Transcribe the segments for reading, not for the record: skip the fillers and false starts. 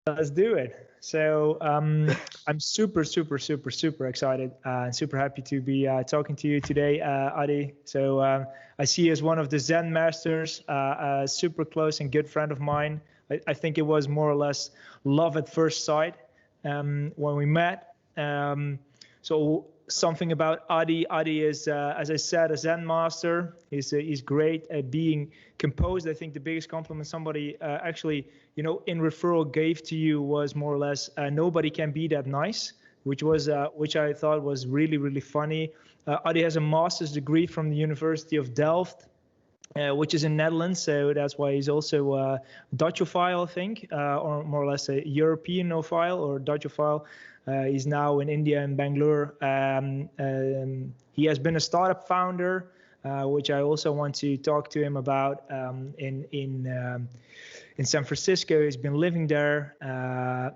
Let's do it. So I'm super excited and super happy to be talking to you today, Adi. So I see you as one of the Zen masters, a super close and good friend of mine. I think it was more or less love at first sight when we met. So something about Adi. Adi is, as I said, a Zen master. He's great at being composed. I think the biggest compliment somebody actually, in referral gave to you was more or less, nobody can be that nice, which I thought was really funny. Adi has a master's degree from the University of Delft, which is in Netherlands, so that's why he's also a Dutchophile, I think, or more or less a Europeanophile or Dutchophile. He's now in India and Bangalore. He has been a startup founder, which I also want to talk to him about in San Francisco. He's been living there.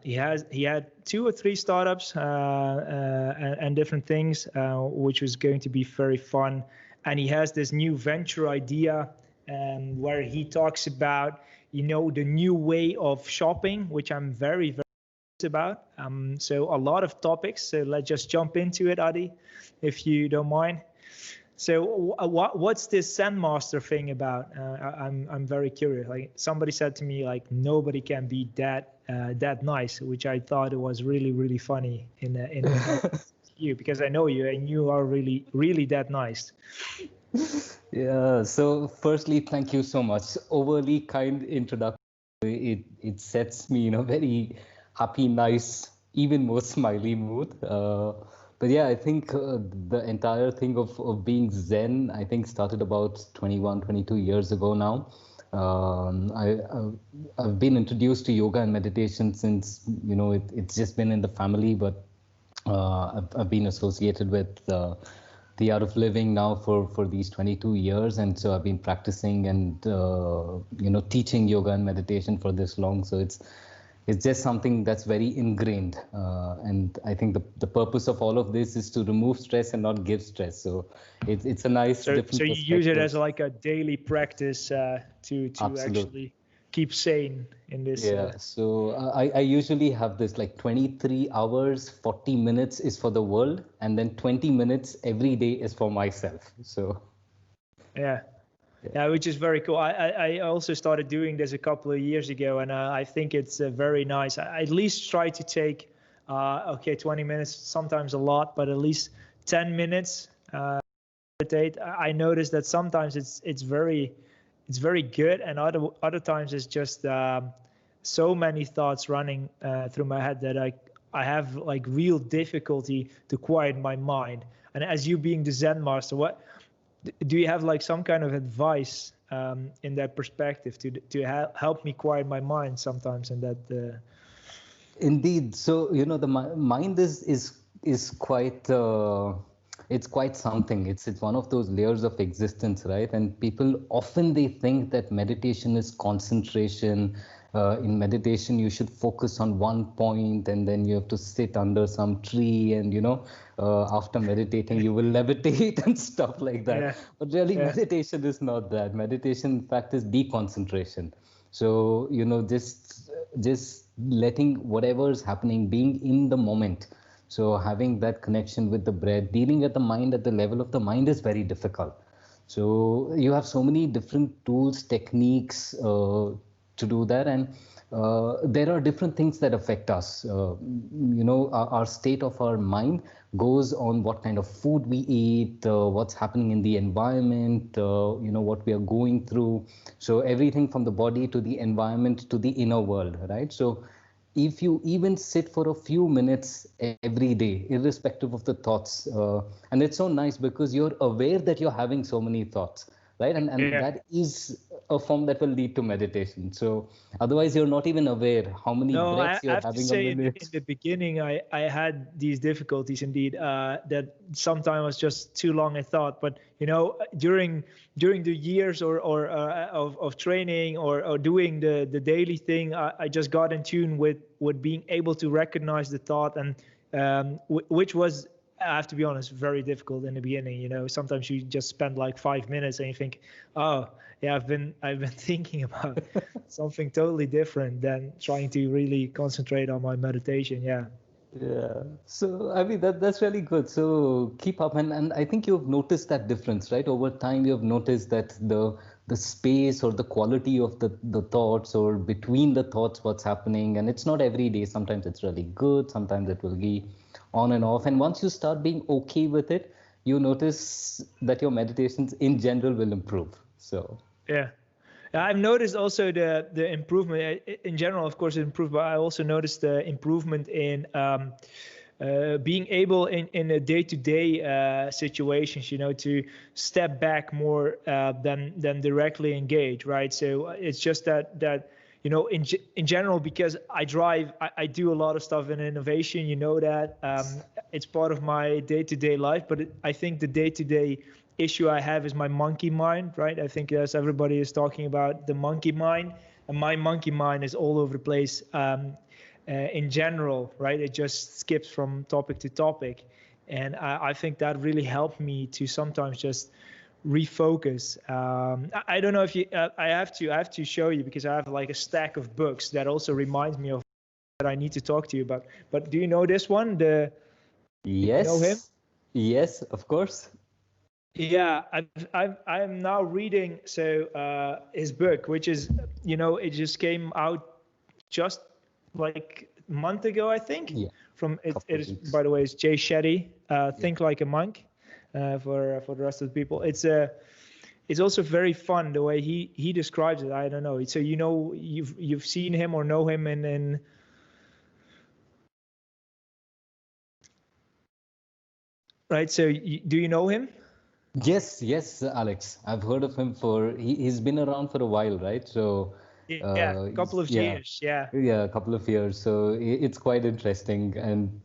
He had 2 or 3 startups and different things, which was going to be very fun. And he has this new venture idea where he talks about, the new way of shopping, which I'm very about. So a lot of topics. So let's just jump into it, Adi, if you don't mind. So what's this Zenmaster thing about? I'm very curious. Like somebody said to me, like nobody can be that nice, which I thought it was really funny in you, because I know you and you are really that nice. Yeah. So firstly, thank you so much. Overly kind introduction. It sets me in a very happy, nice, even more smiley mood. But yeah, I think the entire thing of being Zen, I think started about 21, 22 years ago now. I've been introduced to yoga and meditation since, it's just been in the family, but I've been associated with the art of living now for these 22 years. And so I've been practicing and, teaching yoga and meditation for this long. So it's just something that's very ingrained. And I think the purpose of all of this is to remove stress and not give stress. So it's a nice different So you use it as like a daily practice to actually keep sane in this. Yeah, so I usually have this like 23 hours, 40 minutes is for the world, and then 20 minutes every day is for myself. So yeah, which is very cool. I also started doing this a couple of years ago, and I think it's very nice. I at least try to take 20 minutes, sometimes a lot, but at least 10 minutes meditate. I noticed that sometimes it's very good, and other times it's just so many thoughts running through my head that I have like real difficulty to quiet my mind. And as you being the Zen master, what do you have like some kind of advice in that perspective to help me quiet my mind sometimes in that? Indeed. So, the mind is quite it's quite something. It's one of those layers of existence, right? And people often they think that meditation is concentration. In meditation, you should focus on one point, and then you have to sit under some tree, and after meditating, you will levitate and stuff like that. Yeah. But really, meditation is not that. Meditation, in fact, is deconcentration. So just letting whatever is happening, being in the moment. So having that connection with the breath, dealing at the mind at the level of the mind is very difficult. So you have so many different tools, techniques to do that, and there are different things that affect us. Our state of our mind goes on what kind of food we eat, what's happening in the environment, what we are going through. So everything from the body to the environment to the inner world, right? So if you even sit for a few minutes every day, irrespective of the thoughts, and it's so nice because you're aware that you're having so many thoughts, right? And that is a form that will lead to meditation. So otherwise you're not even aware how many breaths you're having a minute. In the beginning, I had these difficulties indeed, that sometimes was just too long a thought. But during the years of training or doing the daily thing, I just got in tune with being able to recognize the thought, and which was I have to be honest, very difficult in the beginning. Sometimes you just spend like 5 minutes and you think, oh yeah, I've been thinking about something totally different than trying to really concentrate on my meditation. Yeah. Yeah. So I mean that's really good. So keep up, and I think you've noticed that difference, right? Over time you've noticed that the space or the quality of the thoughts or between the thoughts what's happening, and it's not every day. Sometimes it's really good, sometimes it will be on and off. And once you start being okay with it, you notice that your meditations in general will improve. So yeah. I've noticed also the improvement in general, of course, it improved, but I also noticed the improvement in being able in a day-to-day situations, to step back more than directly engage, right? So it's just that in general, because I drive, I do a lot of stuff in innovation, that it's part of my day-to-day life, but I think the day-to-day issue I have is my monkey mind, right? I think as everybody is talking about the monkey mind, and my monkey mind is all over the place in general, right? It just skips from topic to topic. And I think that really helped me to sometimes just refocus. I don't know if you, I have to show you, because I have like a stack of books that also reminds me of that I need to talk to you about. But do you know this one? Do you know him? Yes, of course. Yeah, I'm now reading his book, which is, it just came out just like a month ago, I think. Yeah. From it is, by the way, it's Jay Shetty, Think Like a Monk, for the rest of the people. It's also very fun the way he describes it. I don't know. So you've seen him or know him in right. So do you know him? Yes, Alex. I've heard of him he's been around for a while, right? So, yeah, a couple of years. Yeah, a couple of years. So it's quite interesting. And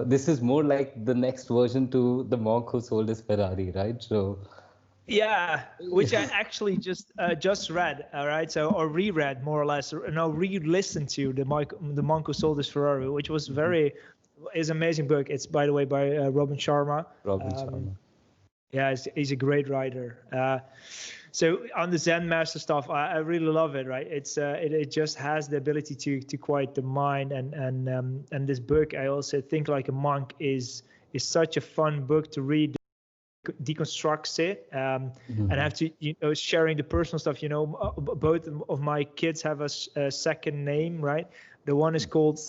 this is more like the next version to the monk who sold his Ferrari, right? So, yeah, which I actually just read, all right, or reread more or less, no, re-listened to the monk who sold his Ferrari, which was is an amazing book. It's, by the way, by Robin Sharma. Yeah, he's a great writer. So on the Zen master stuff, I really love it. Right, it just has the ability to quiet the mind, and this book, I also think like a monk is such a fun book to read. Deconstructs it, and have to sharing the personal stuff. Both of my kids have a second name, right? The one is called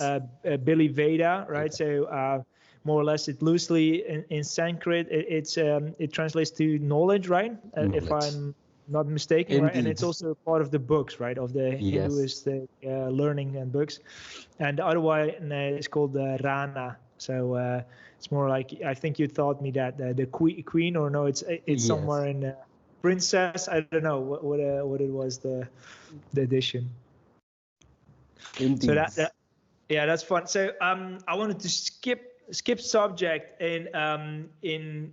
Billy Veda, right? So more or less, it loosely in Sanskrit, it translates to knowledge, right? If I'm not mistaken. Indeed. Right? And it's also part of the books, right, of the Hinduist learning and books. And the other one is called Rana. So it's more like, I think you taught me that the queen, or no, it's somewhere in princess. I don't know what it was, the edition. Indeed. So that's fun. So I wanted to skip subject in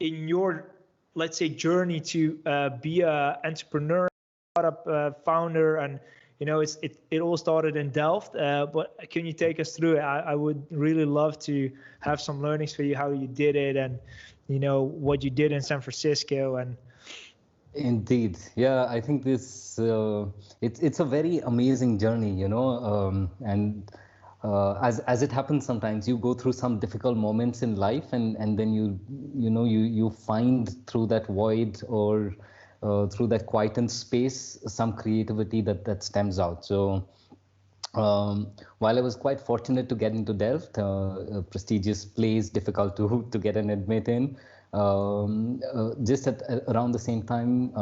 your, let's say, journey to be a entrepreneur, startup founder, and it all started in Delft. But can you take us through it? I would really love to have some learnings for you, how you did it, and what you did in San Francisco. And indeed, yeah, I think this it's a very amazing journey, and as it happens, sometimes you go through some difficult moments in life, and then you find through that void or through that quietened space some creativity that stems out. So while I was quite fortunate to get into Delft, a prestigious place, difficult to get an admit in, just around the same time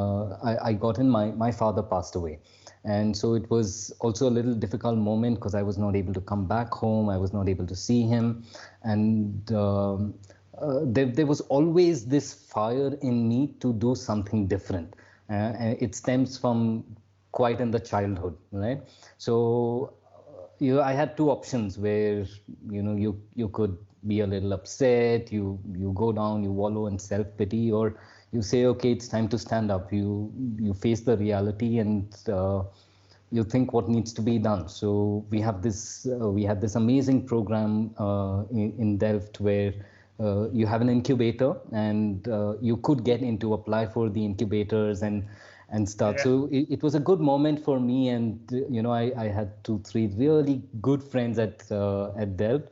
I got in, my father passed away. And so it was also a little difficult moment because I was not able to come back home. I was not able to see him. And there was always this fire in me to do something different. And it stems from quite in the childhood, right? So I had two options where, you could be a little upset, you go down, you wallow in self-pity, or you say, okay, it's time to stand up. You face the reality and you think what needs to be done. So we have this we had this amazing program in Delft where you have an incubator, and you could get into apply for the incubators and start. Yeah. So it was a good moment for me, and I had 2-3 really good friends at Delft.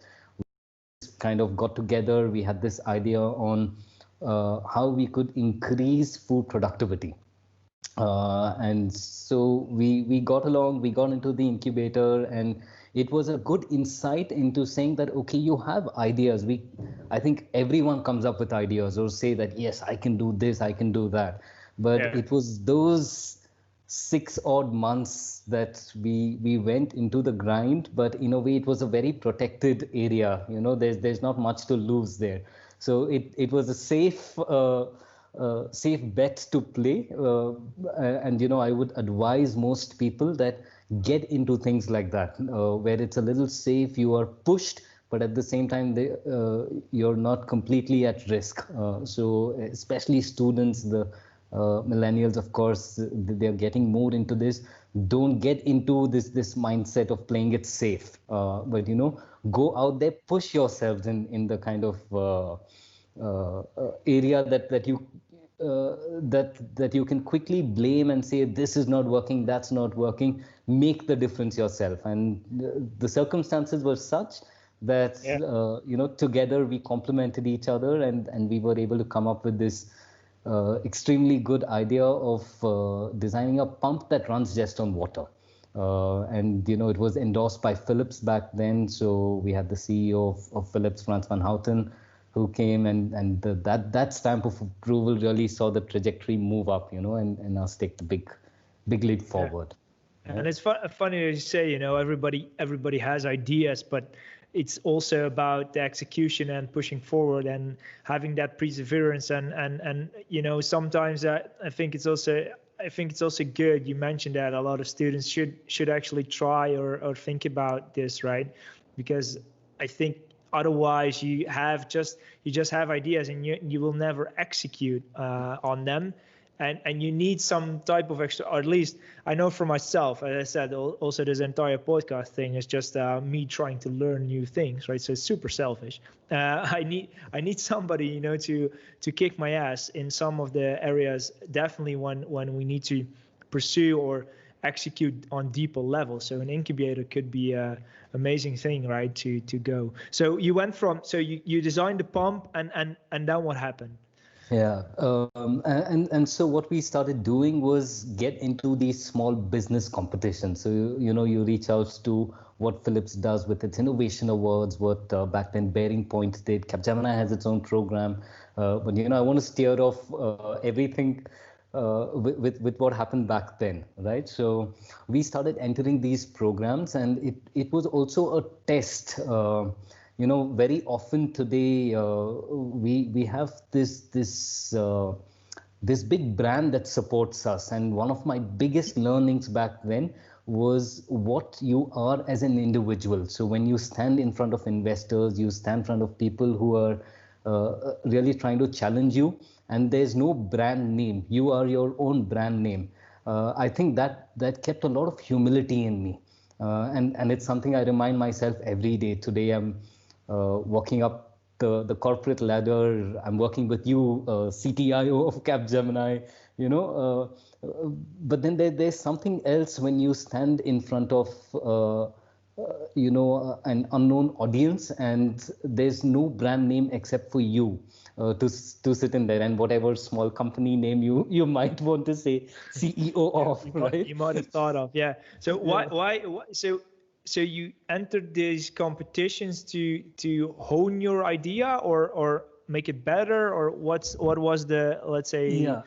Kind of got together. We had this idea on how we could increase food productivity. And so we got along, we got into the incubator, and it was a good insight into saying that, okay, you have ideas. I think everyone comes up with ideas or say that, yes, I can do this, I can do that. But it was those 6 odd months that we went into the grind, but in a way it was a very protected area. There's not much to lose there. So it was a safe bet to play, and I would advise most people that get into things like that, where it's a little safe, you are pushed, but at the same time you're not completely at risk. So especially students, the millennials, of course, they're getting more into this. Don't get into this mindset of playing it safe, but go out there, push yourselves in the kind of area that you can quickly blame and say, this is not working, that's not working. Make the difference yourself. And the circumstances were such that together we complemented each other, and we were able to come up with this extremely good idea of designing a pump that runs just on water. And it was endorsed by Philips back then. So we had the CEO of Philips, Frans van Houten, who came, and that stamp of approval really saw the trajectory move up, and us take the big leap forward. And it's funny as you say, everybody has ideas, but it's also about the execution and pushing forward and having that perseverance. And sometimes I think it's also good. You mentioned that a lot of students should actually try or think about this, right? Because I think otherwise you just have ideas and you will never execute on them. And you need some type of extra, or at least I know for myself, as I said, also this entire podcast thing is just me trying to learn new things, right? So it's super selfish. I need somebody, to kick my ass in some of the areas, definitely when we need to pursue or execute on deeper levels. So an incubator could be a amazing thing, right? To go. So you went from, so you designed the pump, and then what happened? Yeah, and so what we started doing was get into these small business competitions. So you reach out to what Philips does with its innovation awards, what back then Bearing Point did. Capgemini has its own program, but I want to steer off everything with what happened back then, right? So we started entering these programs, and it was also a test. Very often today we have this big brand that supports us, and one of my biggest learnings back then was what you are as an individual. So when you stand in front of investors, you stand in front of people who are really trying to challenge you, and there's no brand name. You are your own brand name. I think that kept a lot of humility in me, and it's something I remind myself every day. Today I'm walking up the corporate ladder. I'm working with you, CTIO of Capgemini, but then there's something else when you stand in front of an unknown audience, and there's no brand name except for you to sit in there, and whatever small company name you might want to say CEO of, right? You might have thought of, yeah. So why so you entered these competitions to hone your idea or make it better, or what was the, let's say? Yeah,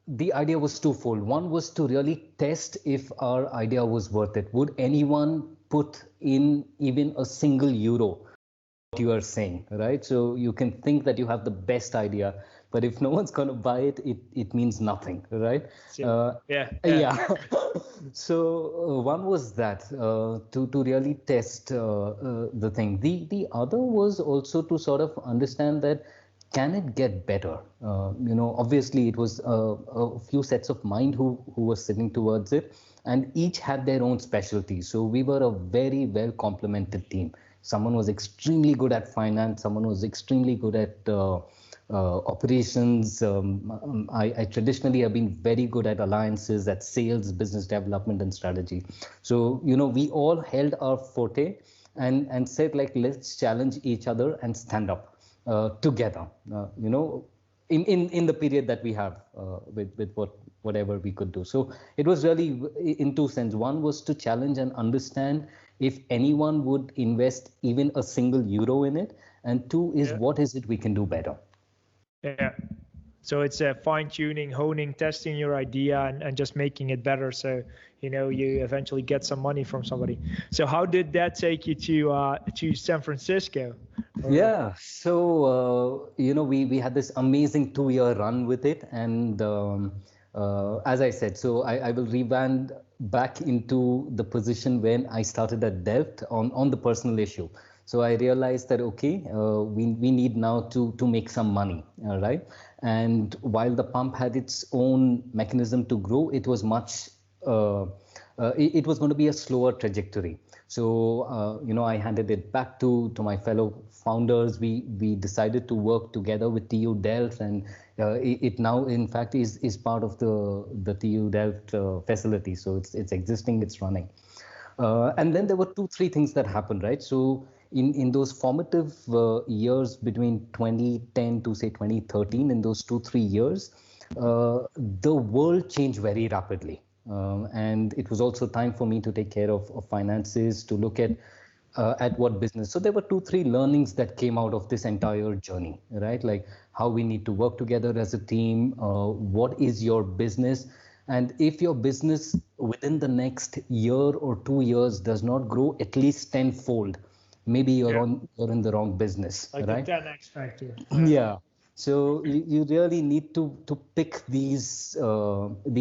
the idea was twofold. One was to really test if our idea was worth it. Would anyone put in even a single euro what you are saying, right? So you can think that you have the best idea, but if no one's going to buy it, it means nothing, right? Yeah. So one was that to really test the thing. The other was also to sort of understand that can it get better? Obviously it was a few sets of mind who were sitting towards it, and each had their own specialty. So we were a very well complemented team. Someone was extremely good at finance, someone was extremely good at operations. I traditionally have been very good at alliances, at sales, business development, and strategy. So, we all held our forte and said, like, let's challenge each other and stand up together, in the period that we have with whatever we could do. So it was really in two senses. One was to challenge and understand if anyone would invest even a single euro in it. And two is what is it we can do better? Yeah. So it's fine tuning, honing, testing your idea and just making it better. So, you eventually get some money from somebody. So how did that take you to San Francisco? Yeah. So, we had this amazing 2-year run with it. And as I said, so I will rewind back into the position when I started at Delft on the personal issue. So I realized that, okay, we need now to make some money, right? And while the pump had its own mechanism to grow, it was it was going to be a slower trajectory. So, I handed it back to my fellow founders. We decided to work together with TU Delft, and it now, in fact, is part of the TU Delft facility. So it's existing, it's running. And then there were 2-3 things that happened, right? So in those formative years between 2010 to say 2013, in those 2-3 years, the world changed very rapidly. And it was also time for me to take care of finances, to look at what business. So there were 2-3 learnings that came out of this entire journey, right? Like how we need to work together as a team. What is your business? And if your business within the next year or 2 years does not grow at least tenfold, maybe you're in the wrong business, like right? The 10x factor. Yeah. So you really need to pick these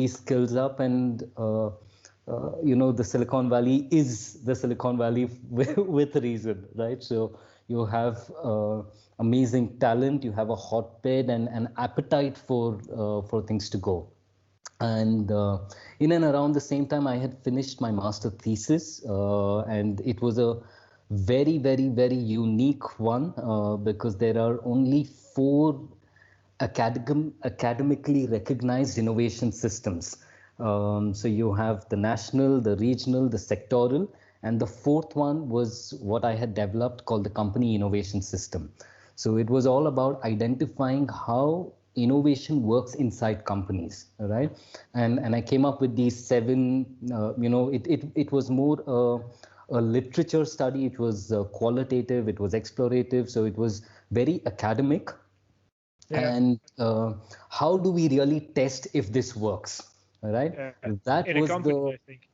skills up, and the Silicon Valley is the Silicon Valley with reason, right? So you have amazing talent, you have a hotbed and an appetite for things to go. And in and around the same time, I had finished my master thesis, and it was a very, very, very unique one because there are only 4 academically recognized innovation systems. So you have the national, the regional, the sectoral, and the 4th one was what I had developed called the company innovation system. So it was all about identifying how innovation works inside companies, right? And I came up with these 7. It was more a literature study. It was qualitative. It was explorative. So it was very academic. Yeah. And how do we really test if this works, right? That in was a company, I think.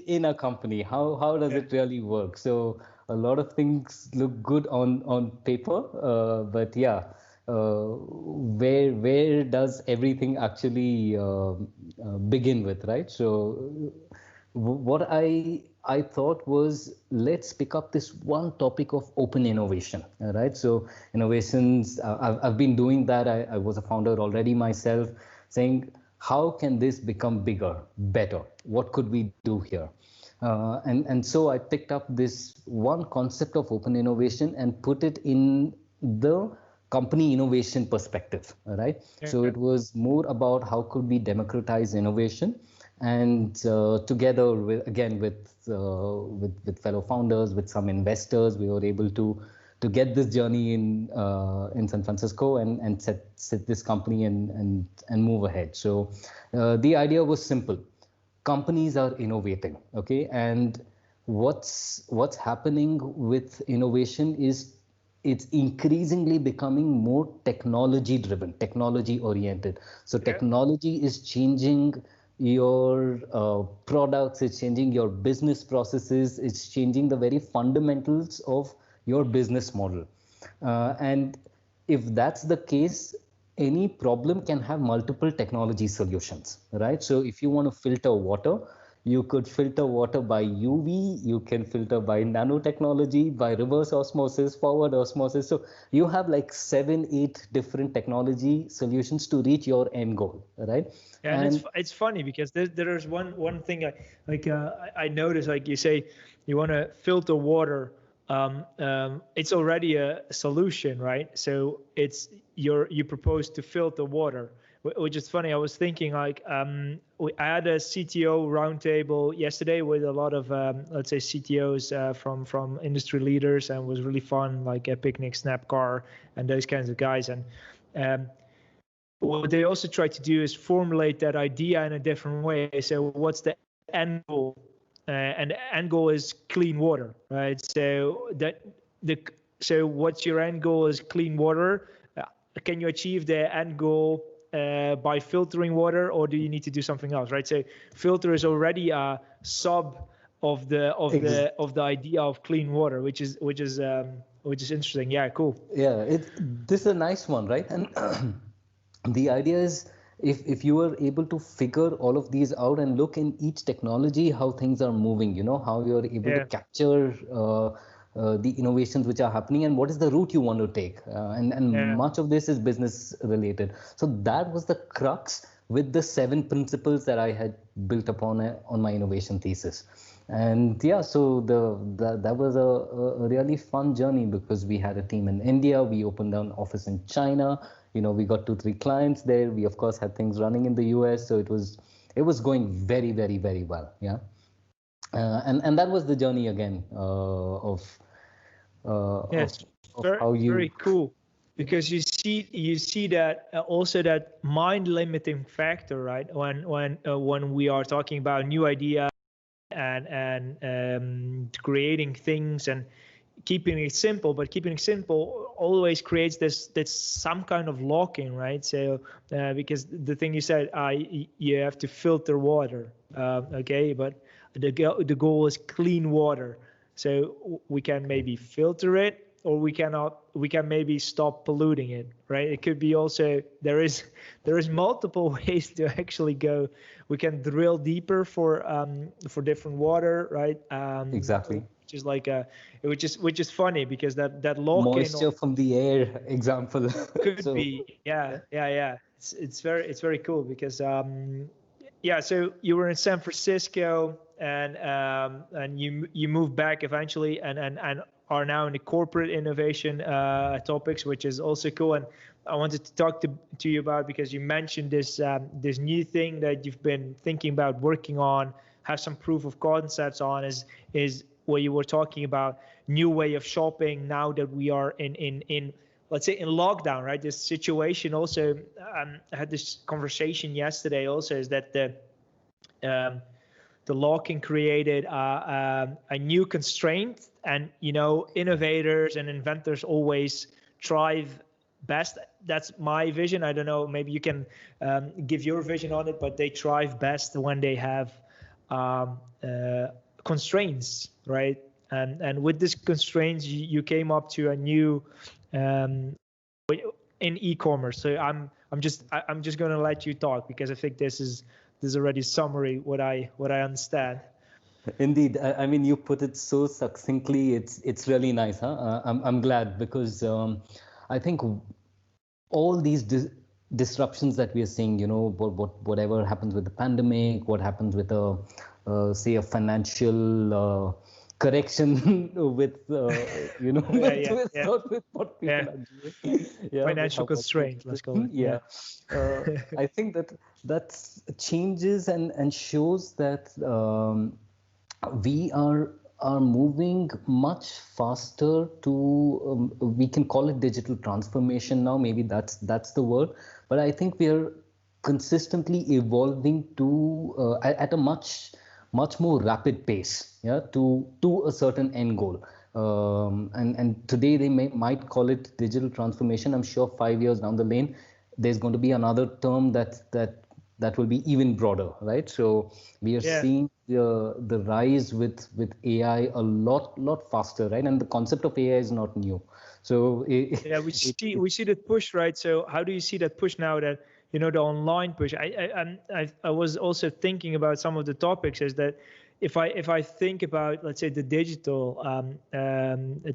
In a company, how does it really work? So a lot of things look good on paper, but where does everything actually begin with, right? So what I thought was, let's pick up this one topic of open innovation, right? So innovations, I've been doing that. I was a founder already myself, saying, how can this become bigger, better? What could we do here? And so I picked up this one concept of open innovation and put it in the company innovation perspective, right? So it was more about how could we democratize innovation, and together with fellow founders, with some investors, we were able to get this journey in San Francisco and set this company and move ahead. So the idea was simple. Companies are innovating, okay? And what's happening with innovation is it's increasingly becoming more technology driven, technology oriented. So technology is changing your products, it's changing your business processes, it's changing the very fundamentals of your business model. And if that's the case, any problem can have multiple technology solutions, right? So if you want to filter water, You could filter water by UV, you can filter by nanotechnology, by reverse osmosis, forward osmosis. So you have like 7, 8 different technology solutions to reach your end goal, right? Yeah, and it's funny because there's one thing I noticed, like you say you want to filter water, it's already a solution, right? So you propose to filter water, which is funny. I was thinking like I had a CTO roundtable yesterday with a lot of let's say CTOs from industry leaders, and it was really fun, like a picnic, Snapcar, and those kinds of guys. And what they also try to do is formulate that idea in a different way. So what's the end goal? And the end goal is clean water, right? So what's your end goal is clean water. Can you achieve the end goal by filtering water, or do you need to do something else, right? So filter is already a sub of the idea of clean water, which is interesting. Yeah, cool. Yeah, this is a nice one, right? And the idea is if you are able to figure all of these out and look in each technology how things are moving, how you're able to capture the innovations which are happening and what is the route you want to take, and much of this is business related. So that was the crux with the 7 principles that I had built upon on my innovation thesis. And yeah, so that was a really fun journey because we had a team in India, we opened an office in China, we got 2-3 clients there. We of course had things running in the US, so it was going very, very, very well. Yeah, and that was the journey again of how you. Very cool, because you see that also that mind limiting factor, right? When we are talking about new idea and creating things and keeping it simple, but keeping it simple always creates this some kind of lock-in, right? So because the thing you said, you have to filter water, okay, but the goal is clean water. So we can maybe filter it, or we can maybe stop polluting it, right? It could be also there is multiple ways to actually go. We can drill deeper for different water, right? Exactly. Which is like which is funny because that lock-in moisture from the air example could be it's very cool because so you were in San Francisco and you moved back eventually and are now in the corporate innovation topics, which is also cool. And I wanted to talk to you about, because you mentioned this new thing that you've been thinking about working on, have some proof of concepts on, is where you were talking about new way of shopping now that we are in let's say in lockdown, right? This situation also, I had this conversation yesterday also, is that the lock-in created a new constraint, and innovators and inventors always thrive best. That's my vision. I don't know, maybe you can give your vision on it, but they thrive best when they have constraints, right? And with these constraints, you came up to a new in e-commerce. So I'm just going to let you talk, because I think this is already summary what I understand. Indeed, I mean, you put it so succinctly. It's really nice, huh? I'm glad, because I think all these disruptions that we are seeing, whatever happens with the pandemic, what happens with say a financial correction with with what people are doing. Financial constraint, let's call it. I think that changes and shows that we are moving much faster to we can call it digital transformation now, maybe that's the word, but I think we are consistently evolving to at a much more rapid pace, to a certain end goal. And today they might call it digital transformation. I'm sure 5 years down the lane there's going to be another term that will be even broader, right? So we are seeing the rise with AI a lot faster, right? And the concept of AI is not new. So we see that push, right? So how do you see that push now, that the online push. I was also thinking about some of the topics, is that if I think about, let's say, the digital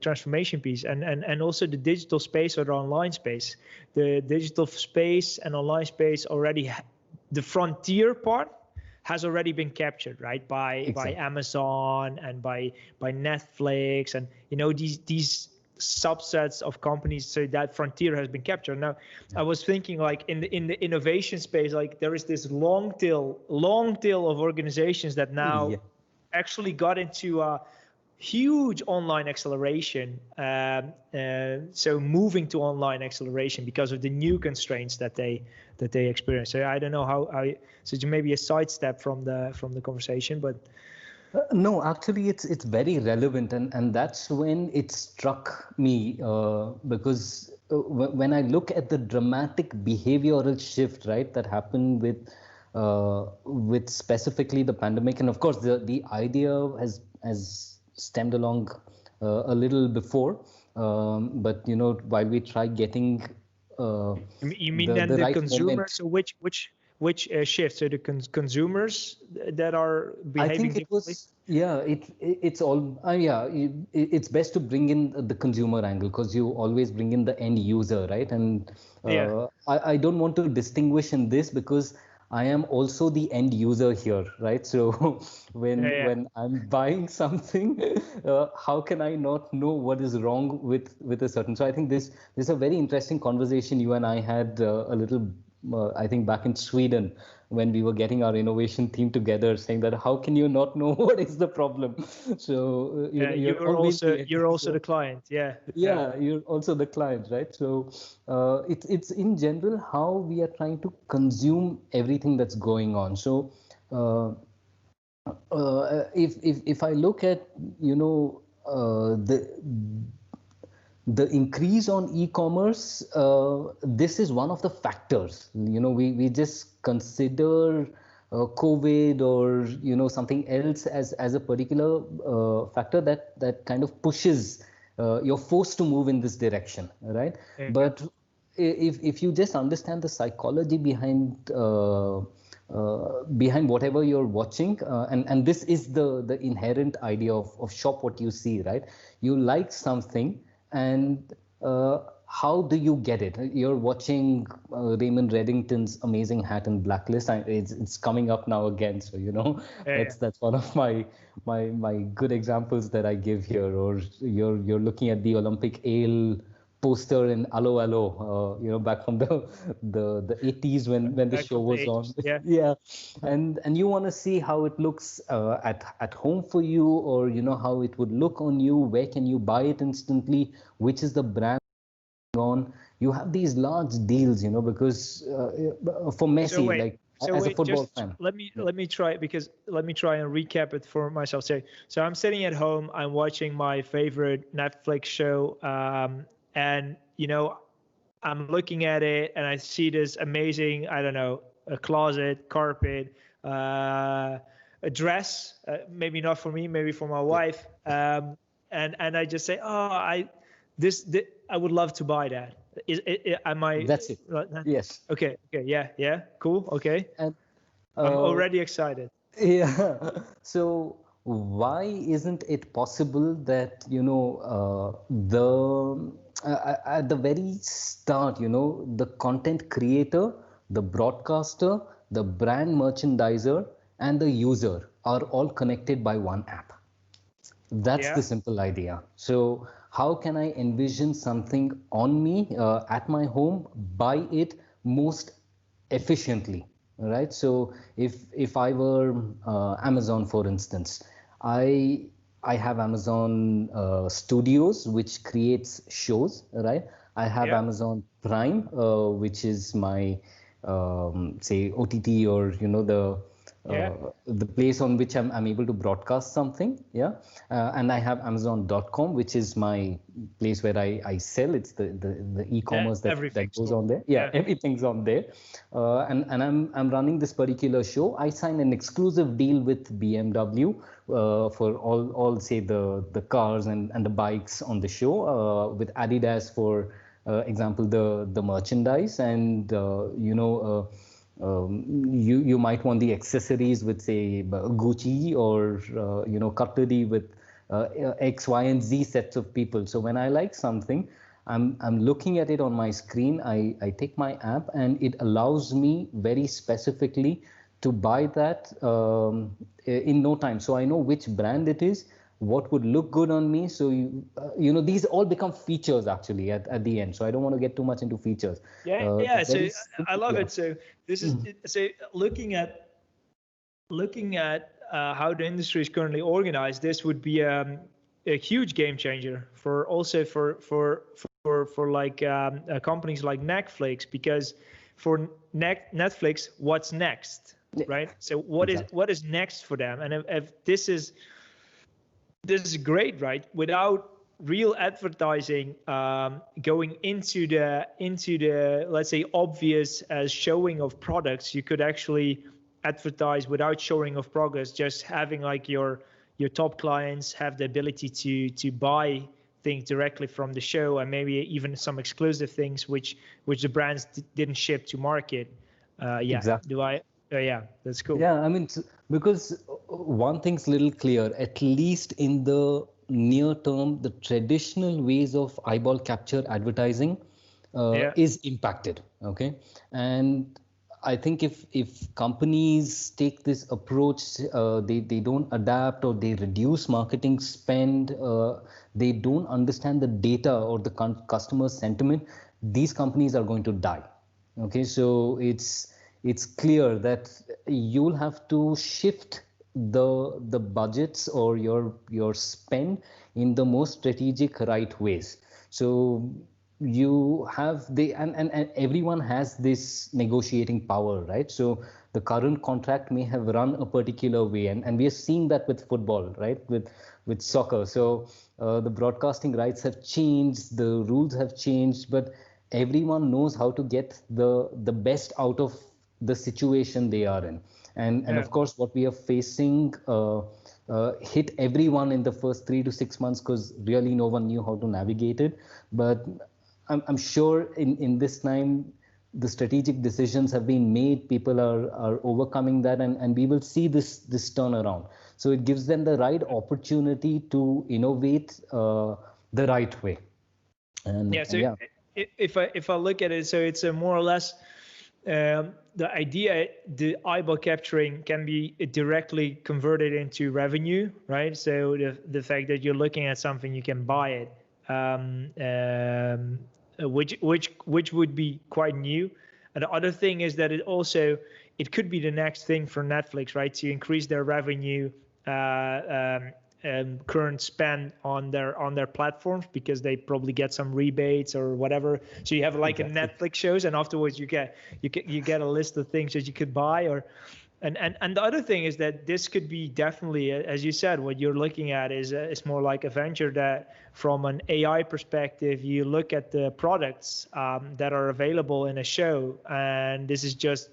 transformation piece, and also the digital space or the online space, the digital space and online space already, the frontier part has already been captured, right, by Amazon and by Netflix, and these subsets of companies. So that frontier has been captured. Now, I was thinking, like, in the innovation space, like, there is this long tail of organizations that now actually got into a huge online acceleration. So moving to online acceleration because of the new constraints that they experience. So I don't know how so maybe a sidestep from the conversation, but no, actually it's very relevant, and that's when it struck me, because when I look at the dramatic behavioral shift, right, that happened with specifically the pandemic, and of course the idea has stemmed along a little before, but while we try getting you mean then the right consumer moment. So which shift? So the consumers that are behaving I think it differently? was, it's all, it's best to bring in the consumer angle, because you always bring in the end user, right? And I don't want to distinguish in this, because I am also the end user here, right? So when I'm buying something, how can I not know what is wrong with a certain? So I think this is a very interesting conversation you and I had a little, I think, back in Sweden, when we were getting our innovation team together, saying that how can you not know what is the problem? So you're also the client. You're also the client, right? So it's in general how we are trying to consume everything that's going on. So if I look at the increase on e-commerce, this is one of the factors. We just consider COVID or something else as a particular factor that kind of pushes, you're forced to move in this direction, right? But if you just understand the psychology behind whatever you're watching, and this is the inherent idea of shop what you see, right? You like something, and how do you get it? You're watching Raymond Reddington's amazing hat and Blacklist. It's coming up now again, so that's one of my good examples that I give here. Or you're looking at the Olympic ale poster in Allo Allo, back from the 80s when the show was on. And you want to see how it looks at home for you, or how it would look on you. Where can you buy it instantly? Which is the brand on? You have these large deals, because for Messi, as a football fan. Let me try, because let me try and recap it for myself. So I'm sitting at home, I'm watching my favorite Netflix show, and I'm looking at it, and I see this amazing, I don't know, a closet, carpet, a dress, maybe not for me, maybe for my wife, and I just say, I would love to buy that. Am I? That's it. Yes. Okay. Yeah. Cool. Okay. And I'm already excited. Yeah. So why isn't it possible that at the very start, the content creator, the broadcaster, the brand merchandiser, and the user are all connected by one app? That's the simple idea. So how can I envision something on me at my home, buy it most efficiently, right? So if I were Amazon, for instance, I have Amazon Studios, which creates shows, right? I have Amazon Prime, which is my say OTT, or the place on which I'm able to broadcast something, and I have Amazon.com, which is my place where I sell. It's the e-commerce that goes on there. Everything's on there, and I'm running this particular show. I signed an exclusive deal with BMW for all say the cars and the bikes on the show, with Adidas for example, the merchandise, and you might want the accessories with, say, Gucci, or cutlery with X, Y, and Z sets of people. So when I like something, I'm looking at it on my screen. I take my app, and it allows me very specifically to buy that in no time. So I know which brand it is, what would look good on me. So these all become features actually at the end. So I don't want to get too much into features. Yeah. So I love yeah. it. So this is so looking at how the industry is currently organized. This would be a huge game changer for like companies like Netflix, because for Netflix, what's next, right? So what is next for them? And if this is great, right? Without real advertising going into the let's say obvious showing of products, you could actually advertise without showing of progress, just having like your top clients have the ability to buy things directly from the show, and maybe even some exclusive things which the brands didn't ship to market. Exactly. Yeah, that's cool. Yeah, I mean, because one thing's little clear, at least in the near term, the traditional ways of eyeball capture advertising is impacted. Okay. And I think if companies take this approach, they don't adapt, or they reduce marketing spend, they don't understand the data or the customer sentiment, these companies are going to die. Okay, so it's clear that you'll have to shift the budgets or your spend in the most strategic right ways. So you have and everyone has this negotiating power, right? So the current contract may have run a particular way, and we are seeing that with football, right? With soccer. So the broadcasting rights have changed, the rules have changed, but everyone knows how to get the best out of the situation they are in. And of course, what we are facing hit everyone in the first 3 to 6 months, because really no one knew how to navigate it. But I'm sure in this time, the strategic decisions have been made. People are overcoming that, and we will see this turnaround. So it gives them the right opportunity to innovate the right way. And so if I look at it, so it's a more or less the idea, the eyeball capturing can be directly converted into revenue, right? So the fact that you're looking at something, you can buy it, which would be quite new. And the other thing is that it could be the next thing for Netflix, right? To increase their revenue, current spend on their platforms, because they probably get some rebates or whatever. So you have like a Netflix shows, and afterwards you get a list of things that you could buy. Or and the other thing is that this could be definitely, as you said, what you're looking at is more like a venture that from an AI perspective, you look at the products that are available in a show, and this is just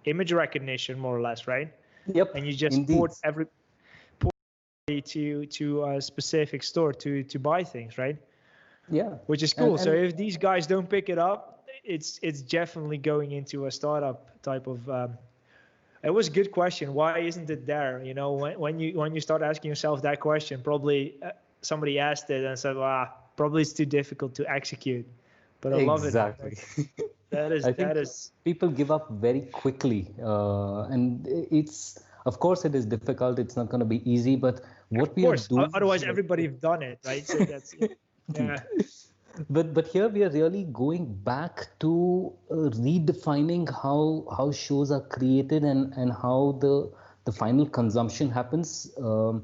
image recognition more or less, right? Yep. And you just port to a specific store to buy things, right? Yeah, which is cool. So if these guys don't pick it up, it's definitely going into a startup type of it was a good question. Why isn't it there? You know, when you start asking yourself that question, probably somebody asked it and said, probably it's too difficult to execute. But I love it. Exactly. That is people give up very quickly, and it's, of course, it is difficult. It's not going to be easy, but what we are doing, otherwise everybody have done it, right? So that's yeah. But here we are really going back to redefining how shows are created and how the final consumption happens. In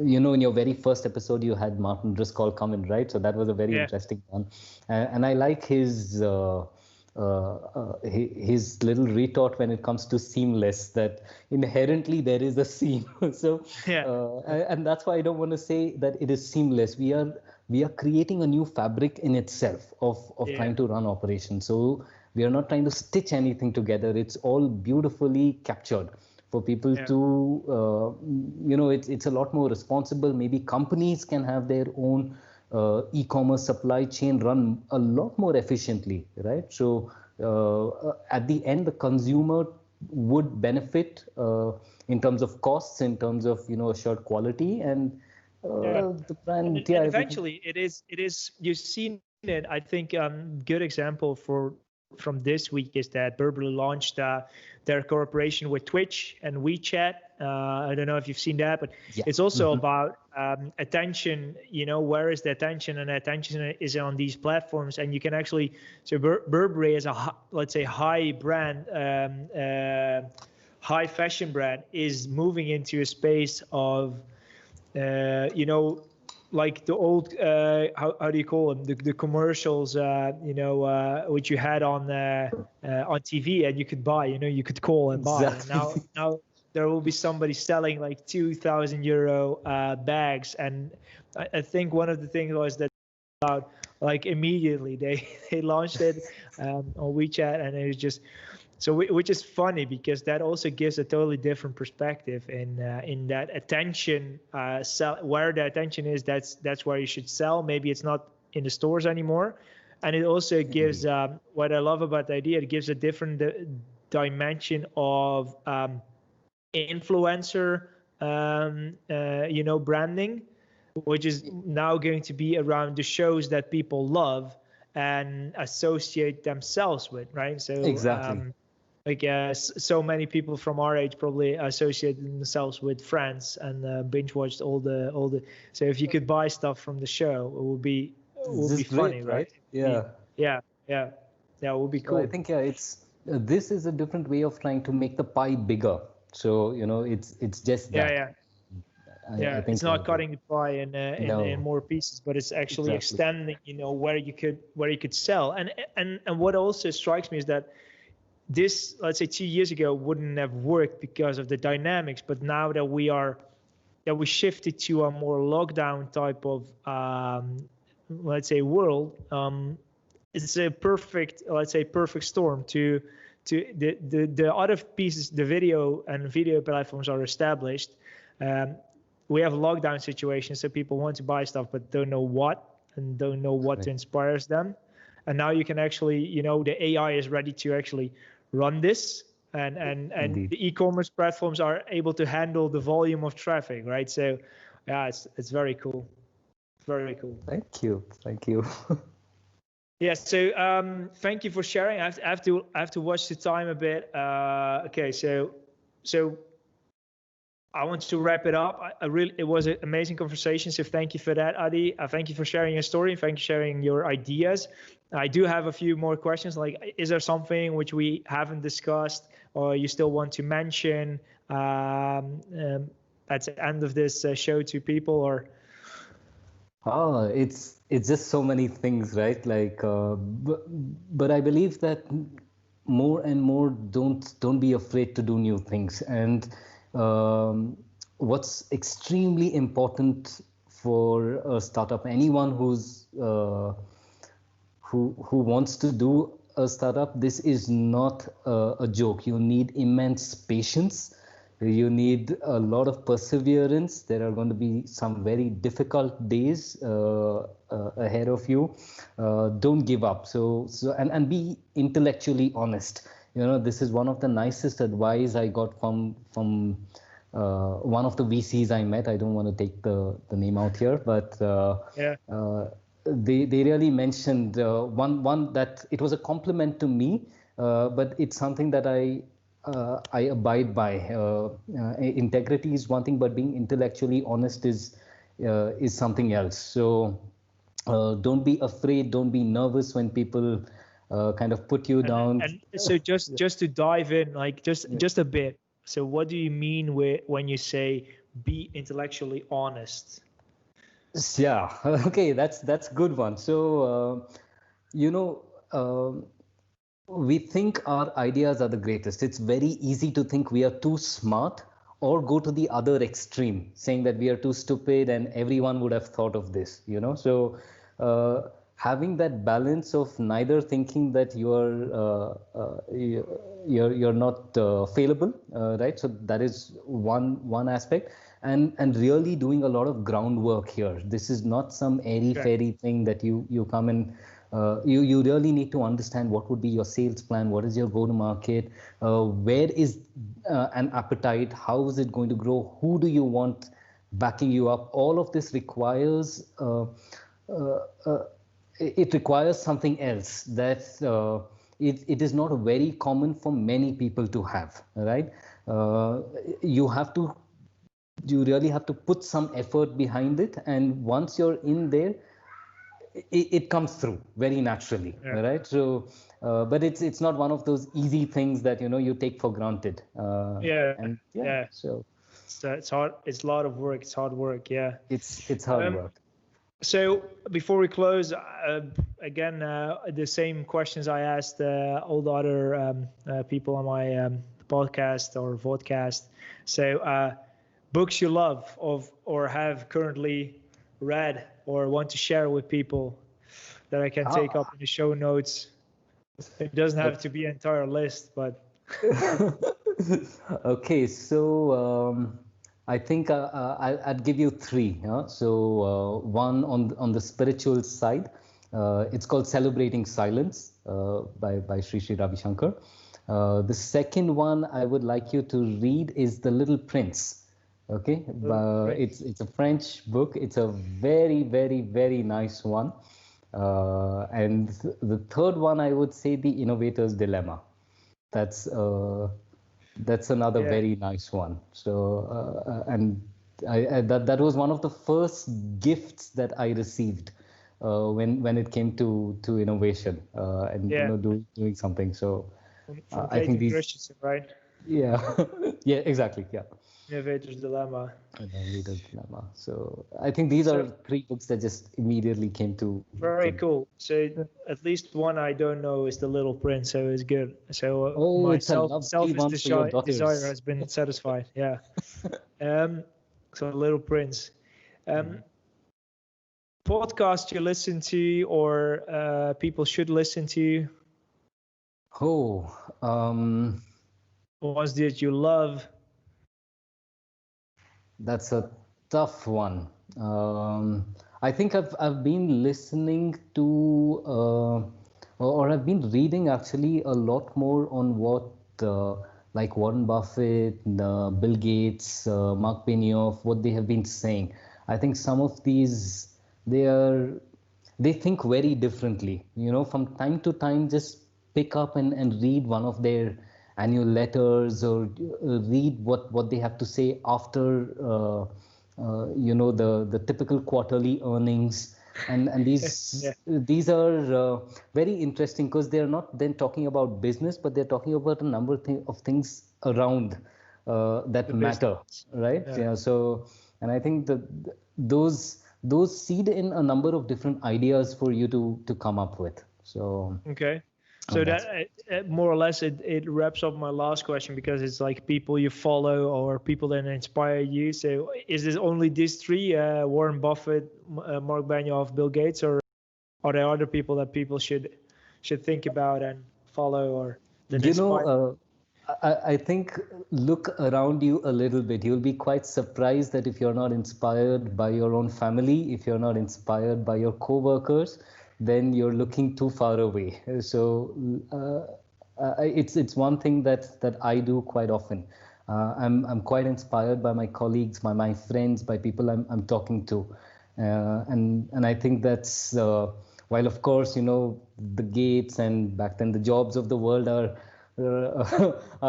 your very first episode, you had Martin Driscoll come in, right? So that was a very interesting one, and I like his little retort when it comes to seamless, that inherently there is a seam. So and that's why I don't want to say that it is seamless. We are creating a new fabric in itself of trying to run operations. So we are not trying to stitch anything together. It's all beautifully captured for people to, it's a lot more responsible. Maybe companies can have their own e-commerce supply chain run a lot more efficiently, right? So at the end, the consumer would benefit in terms of costs, in terms of assured quality, and the brand. And eventually, it is. You've seen it. I think good example from this week is that Burberry launched their cooperation with Twitch and WeChat. I don't know if you've seen that, but it's also about attention. Where is the attention? And attention is on these platforms, and you can actually. So Burberry is let's say high brand, high fashion brand, is moving into a space of like the old how do you call them, the commercials which you had on TV, and you could buy, you could call and buy. Exactly. And now there will be somebody selling like 2,000 euro bags, and I think one of the things was that like immediately they launched it on WeChat, and it was just so, which is funny because that also gives a totally different perspective in that attention, where the attention is, that's where you should sell. Maybe it's not in the stores anymore, and it also gives what I love about the idea. It gives a different dimension of influencer, branding, which is now going to be around the shows that people love and associate themselves with, right? So exactly. So many people from our age probably associate themselves with Friends and binge watched all the. So if you could buy stuff from the show, it would be funny, right? Yeah. It would be cool. So I think it's this is a different way of trying to make the pie bigger. So it's just that. I think it's not cutting the pie in more pieces, but it's actually extending. Where you could sell, and what also strikes me is that this, let's say 2 years ago, wouldn't have worked because of the dynamics. But now that we shifted to a more lockdown type of, let's say, world, it's a perfect storm to the other pieces. The video platforms are established. We have a lockdown situation, so people want to buy stuff but don't know what to inspires them. And now you can actually, the AI is ready to actually run this, and the e-commerce platforms are able to handle the volume of traffic, right? So it's very cool. Very cool. Thank you. Yeah, so thank you for sharing. I have to watch the time a bit. Okay, so I want to wrap it up. It was an amazing conversation. So thank you for that, Adi. Thank you for sharing your story. Thank you for sharing your ideas. I do have a few more questions. Like, is there something which we haven't discussed, or you still want to mention at the end of this show to people? Or it's just so many things, right? Like, but I believe that more and more don't be afraid to do new things. And what's extremely important for a startup, anyone who wants to do a startup, this is not a joke. You need immense patience. You need a lot of perseverance. There are going to be some very difficult days ahead of you. Don't give up. And be intellectually honest. This is one of the nicest advice I got from one of the VCs I met. I don't want to take the name out here, but they really mentioned one that it was a compliment to me, but it's something that I abide by. Integrity is one thing, but being intellectually honest is something else. So don't be afraid. Don't be nervous when people kind of put you down. And so just to dive in, like just a bit. So what do you mean when you say be intellectually honest? Yeah. Okay. That's a good one. So we think our ideas are the greatest. It's very easy to think we are too smart, or go to the other extreme, saying that we are too stupid and everyone would have thought of this. So having that balance of neither thinking that you're not failable, right? So that is one aspect, and really doing a lot of groundwork here. This is not some airy fairy thing that you come and you really need to understand what would be your sales plan, what is your go-to-market, where is an appetite, how is it going to grow, who do you want backing you up. All of this requires it requires something else that it is not very common for many people to have, right? You really have to put some effort behind it, and once you're in there, it comes through very naturally, right? So but it's not one of those easy things that you take for granted. So it's hard. It's a lot of work. It's hard work. It's hard work. So before we close, again, the same questions I asked all the other people on my podcast or vodcast. So books you love or have currently read or want to share with people that I can take up in the show notes. It doesn't have to be an entire list, but. Okay, so I think I'd give you three. So one on the spiritual side, it's called Celebrating Silence by Sri Sri Ravi Shankar. The second one I would like you to read is The Little Prince. Okay, it's a French book. It's a very, very, very nice one. And the third one, I would say, The Innovator's Dilemma. That's another very nice one. So and that was one of the first gifts that I received when it came to innovation and doing something. So I think these, right? Yeah, yeah, exactly, yeah. Innovator's Dilemma. Innovator's Dilemma. So I think these are three books that just immediately came to. Very cool. So at least one I don't know is The Little Prince, so it's good. So my selfish desire has been satisfied. Yeah. So Little Prince. Podcast you listen to or people should listen to? Ones that you love? That's a tough one. I think I've been listening to or I've been reading actually a lot more on what like Warren Buffett, Bill Gates, Marc Benioff, what they have been saying. I think some of these they think very differently. From time to time, just pick up and read one of their annual letters or read what they have to say after the typical quarterly earnings, and these are very interesting because they're not then talking about business, but they're talking about a number of things around that matter, right? So, and I think that those seed in a number of different ideas for you to come up with. So so that more or less it wraps up my last question, because it's like people you follow or people that inspire you. So is this only these three, Warren Buffett, Marc Benioff, Bill Gates, or are there other people that people should think about and follow or that inspire? I think look around you a little bit. You'll be quite surprised that if you're not inspired by your own family, if you're not inspired by your co-workers, then you're looking too far away. So it's one thing that I do quite often. I'm quite inspired by my colleagues, by my friends, by people I'm talking to, and I think that's while of course the Gates and back then the Jobs of the world are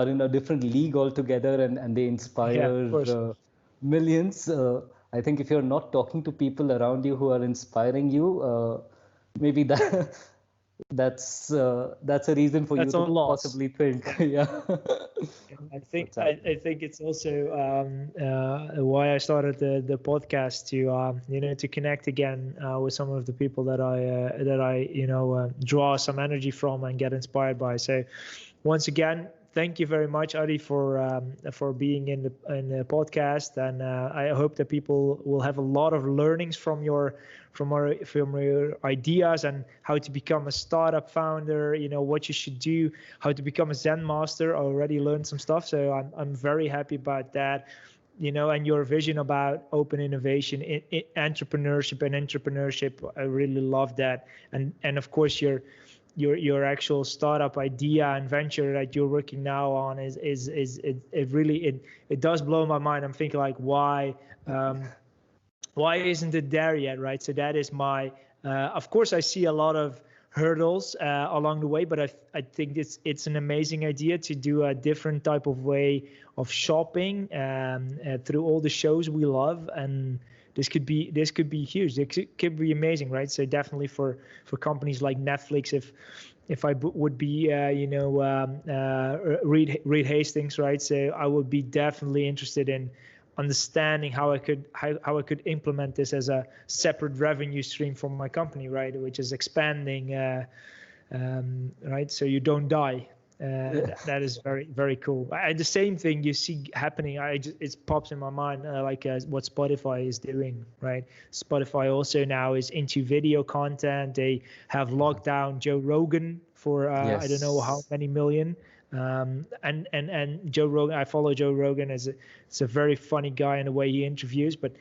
in a different league altogether, and they inspire millions. I think if you're not talking to people around you who are inspiring you, maybe that's a reason for you to possibly think. I think it's also why I started the podcast to connect again with some of the people that I draw some energy from and get inspired by. So once again, thank you very much, Adi, for being in the podcast, and I hope that people will have a lot of learnings from your ideas and how to become a startup founder. What you should do, how to become a Zen master. I already learned some stuff, so I'm very happy about that. And your vision about open innovation, entrepreneurship. I really love that, and of course your actual startup idea and venture that you're working now on is it really does blow my mind. I'm thinking like, why isn't it there yet, right? So that is my of course I see a lot of hurdles along the way, but I think it's an amazing idea to do a different type of way of shopping through all the shows we love, and this could be huge. It could be amazing, right? So definitely for companies like Netflix, if I would be Reed Hastings, right? So I would be definitely interested in understanding how I could implement this as a separate revenue stream from my company, right? Which is expanding, right? So you don't die. That is very, very cool. The same thing you see happening. It pops in my mind, what Spotify is doing, right? Spotify also now is into video content. They have locked down Joe Rogan for Yes. I don't know how many million. And Joe Rogan, I follow Joe Rogan it's a very funny guy in the way he interviews, but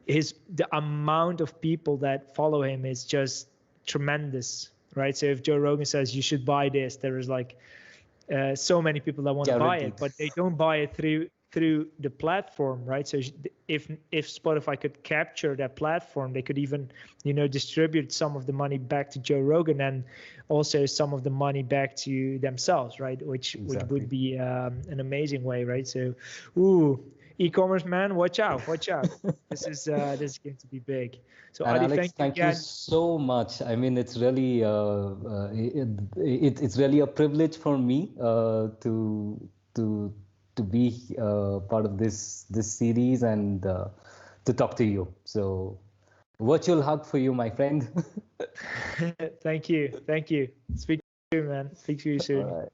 the amount of people that follow him is just tremendous, right? So if Joe Rogan says you should buy this, there is like so many people that want to buy it, but they don't buy it through the platform, right? So if Spotify could capture that platform, they could even distribute some of the money back to Joe Rogan and also some of the money back to themselves, right? Which would be an amazing way, right? So, e-commerce, man, watch out! This is going to be big. So And Adi, Alex, thank you so much. I mean, it's really it's really a privilege for me to be part of this series and to talk to you. So, virtual hug for you, my friend. Thank you. Speak to you, man. Speak to you soon. All right.